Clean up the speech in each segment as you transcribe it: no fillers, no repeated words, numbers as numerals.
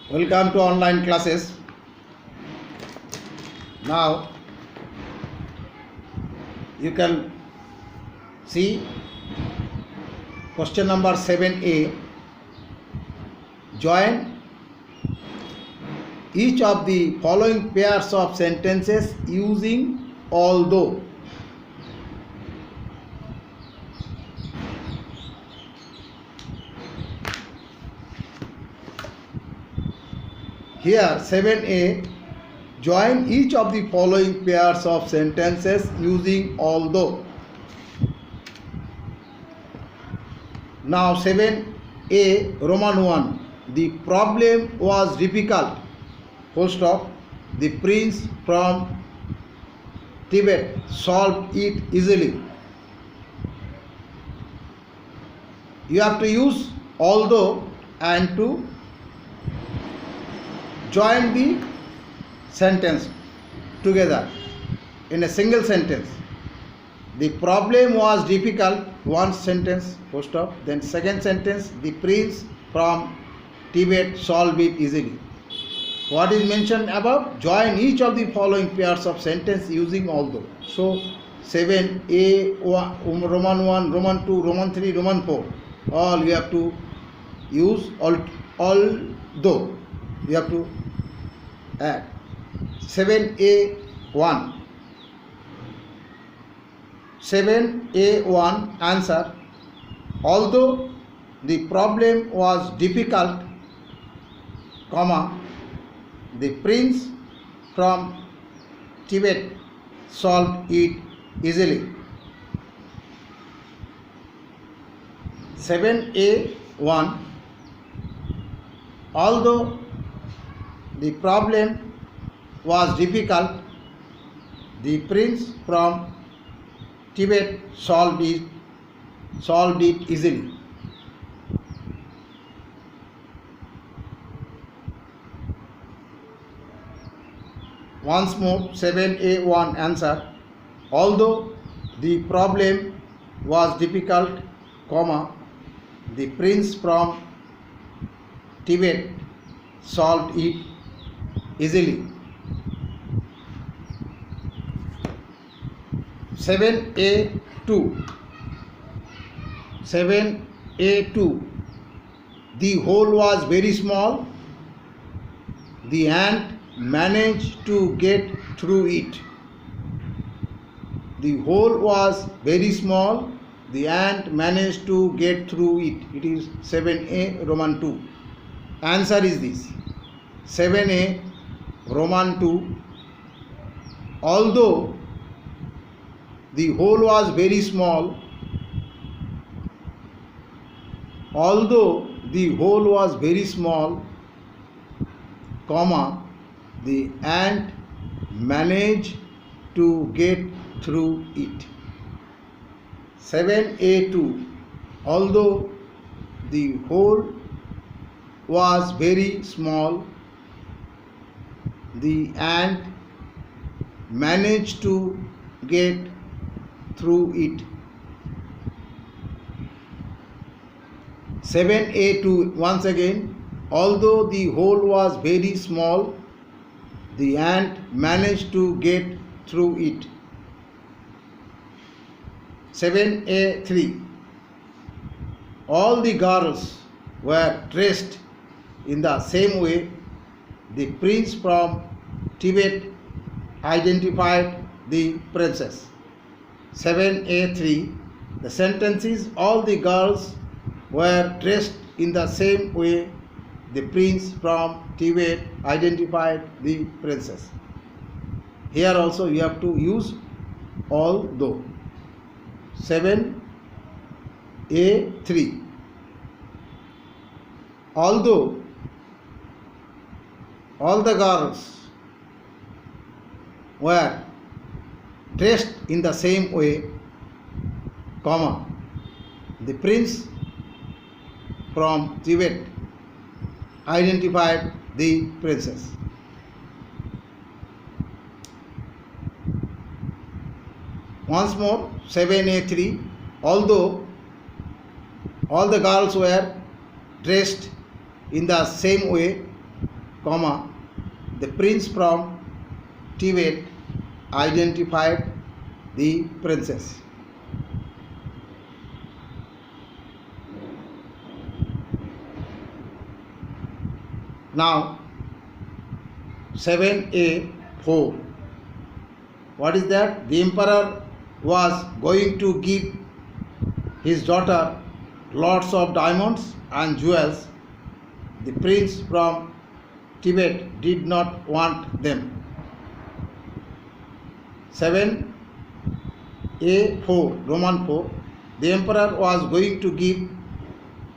Welcome to online classes. Now you can see question number 7a. Join each of the following pairs of sentences using although. Here 7a, join each of the following pairs of sentences using although. Now 7a Roman 1, the problem was difficult, full stop. The prince from Tibet solved it easily. You have to use although and to join the sentence together in a single sentence. The problem was difficult, one sentence, full stop. Then second sentence, the prince from Tibet solved it easily. What is mentioned above? Join each of the following pairs of sentence using although. So 7a, Roman 1, Roman 2, Roman 3, Roman 4, all you have to use although. You have to add 7a1. 7a1 answer. Although the problem was difficult, comma, the prince from Tibet solved it easily. 7a1. Although the problem was difficult, the prince from Tibet solved it easily. Once more, 7a1 answer. Although the problem was difficult, comma, the prince from Tibet solved it easily. 7a2. 7a2. The hole was very small. The ant managed to get through it. The hole was very small. The ant managed to get through it. It is 7a Roman 2. Answer is this. 7a Roman 2. Although the hole was very small, comma, the ant managed to get through it. 7a2. Although the hole was very small, the ant managed to get through it. 7a2 once again. Although the hole was very small, the ant managed to get through it. 7a3. All the girls were dressed in the same way. The prince from Tibet identified the princess. 7a3. The sentence is all the girls were dressed in the same way. The prince from Tibet identified the princess. Here also you have to use although. 7a3. Although all the girls were dressed in the same way, comma, the prince from Tibet identified the princess. Once more, 7a3. Although all the girls were dressed in the same way, comma, the prince from Tibet identified the princess. Now 7a4. What is that? The emperor was going to give his daughter lots of diamonds and jewels. The prince from Tibet did not want them. 7a4, Roman 4. The emperor was going to give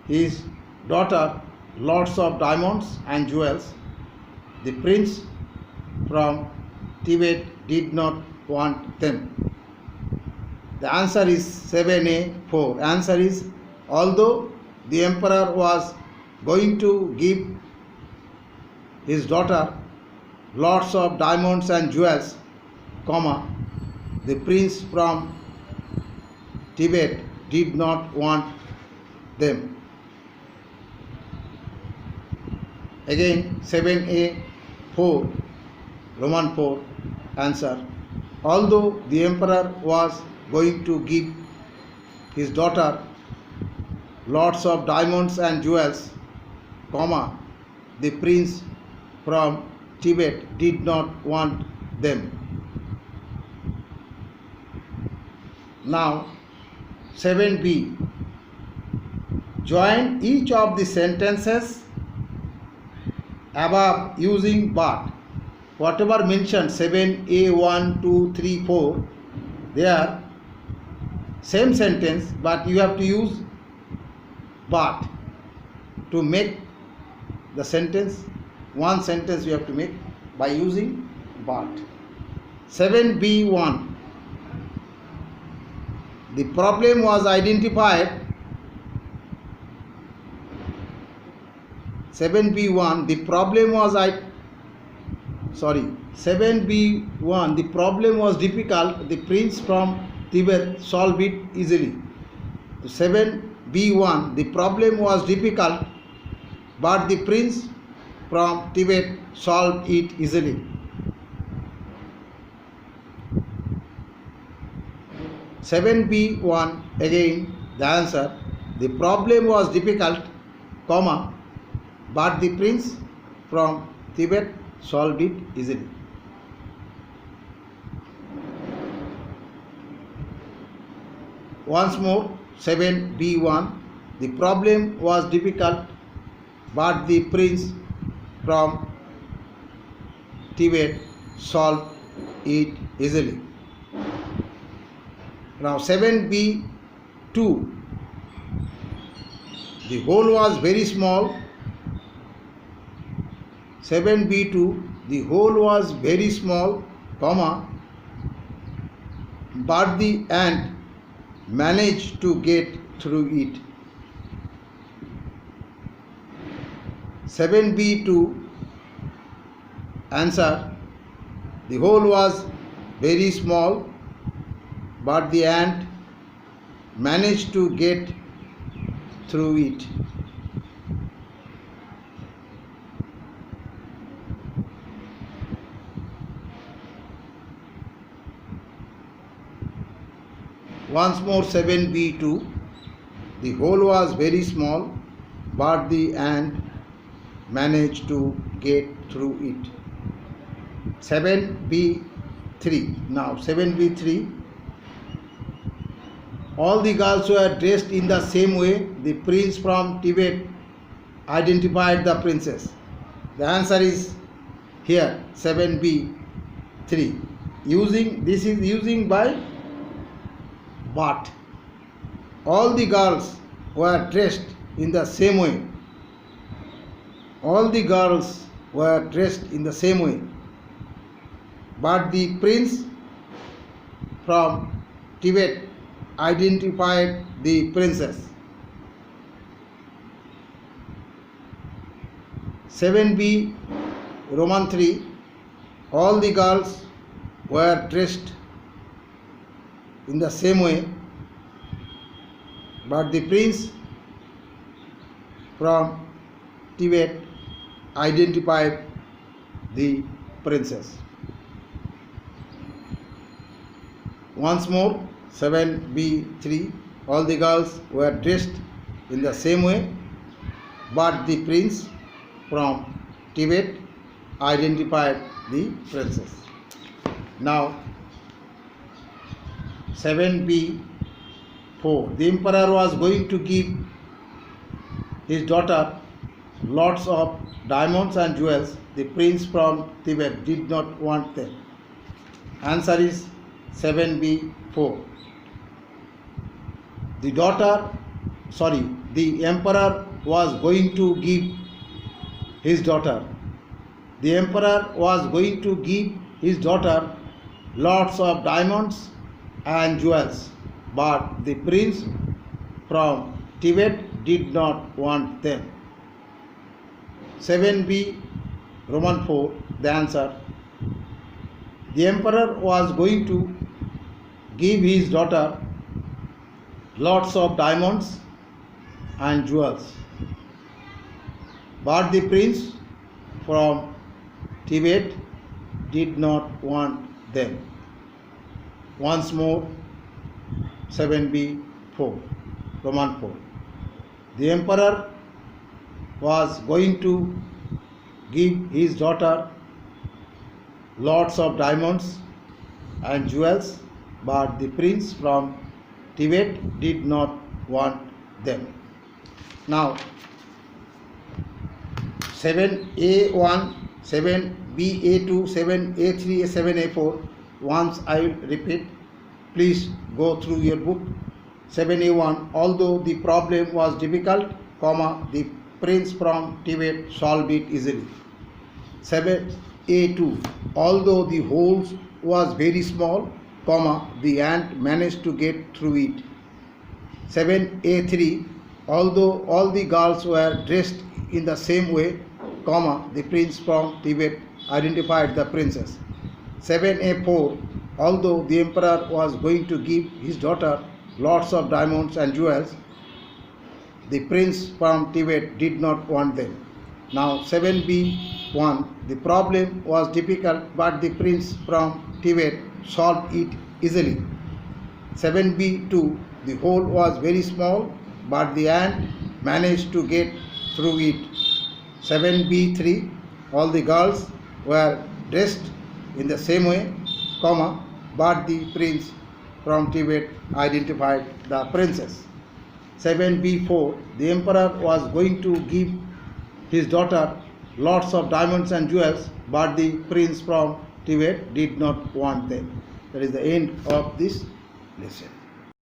his daughter lots of diamonds and jewels. The prince from Tibet did not want them. The answer is 7a4. Answer is, although the emperor was going to give his daughter lots of diamonds and jewels, comma, the prince from Tibet did not want them. Again 7a4, Roman 4. Answer, although the emperor was going to give his daughter lots of diamonds and jewels, comma, the prince from Tibet did not want them. Now 7b. Join each of the sentences above using but. Whatever mentioned 7a, 1, 2, 3, 4, they are same sentence, but you have to use but to make the sentence. One sentence you have to make by using but. 7b1. The problem was identified. 7b1. The problem was 7b1. The problem was difficult. The prince from Tibet solved it easily. 7b1. The problem was difficult, but the prince from Tibet solved it easily. 7b1. Again the answer. The problem was difficult, comma, but the prince from Tibet solved it easily. Once more 7b1. The problem was difficult, but the prince from Tibet solved it easily. Now 7b2. The hole was very small. 7b2. The hole was very small, comma, but the ant managed to get through it. 7b2. Answer. The hole was very small, but the ant managed to get through it. Once more 7b2. The hole was very small, but the ant managed to get through it. 7b3. Now 7b3. All the girls were dressed in the same way. The prince from Tibet identified the princess. The answer is here 7b3. This is using by but. All the girls were dressed in the same way. All the girls were dressed in the same way, but the prince from Tibet identified the princess. 7b, Roman 3. All the girls were dressed in the same way, but the prince from Tibet identified the princess. Once more, 7b3. All the girls were dressed in the same way, but the prince from Tibet identified the princess. Now, 7b4. The emperor was going to give his daughter lots of diamonds and jewels. The prince from Tibet did not want them. Answer is 7b4. The emperor was going to give his daughter. The emperor was going to give his daughter lots of diamonds and jewels, but the prince from Tibet did not want them. 7b Roman 4. The answer. The emperor was going to give his daughter lots of diamonds and jewels, but the prince from Tibet did not want them. Once more, 7b4 Roman 4. The emperor was going to give his daughter lots of diamonds and jewels, but the prince from Tibet did not want them. Now, 7a1, 7ba2, 7a3, 7a4. Once I will repeat, please go through your book. 7a1. Although the problem was difficult, the prince from Tibet solved it easily. 7a2. Although the hole was very small, the ant managed to get through it. 7a3. Although all the girls were dressed in the same way, the prince from Tibet identified the princess. 7a4. Although the emperor was going to give his daughter lots of diamonds and jewels, the prince from Tibet did not want them. Now, 7b1. The problem was difficult, but the prince from Tibet solved it easily. 7b2. The hole was very small, but the ant managed to get through it. 7b3. All the girls were dressed in the same way, but the prince from Tibet identified the princess. 7b4. The emperor was going to give his daughter lots of diamonds and jewels, but the prince from Tibet did not want them. That is the end of this lesson.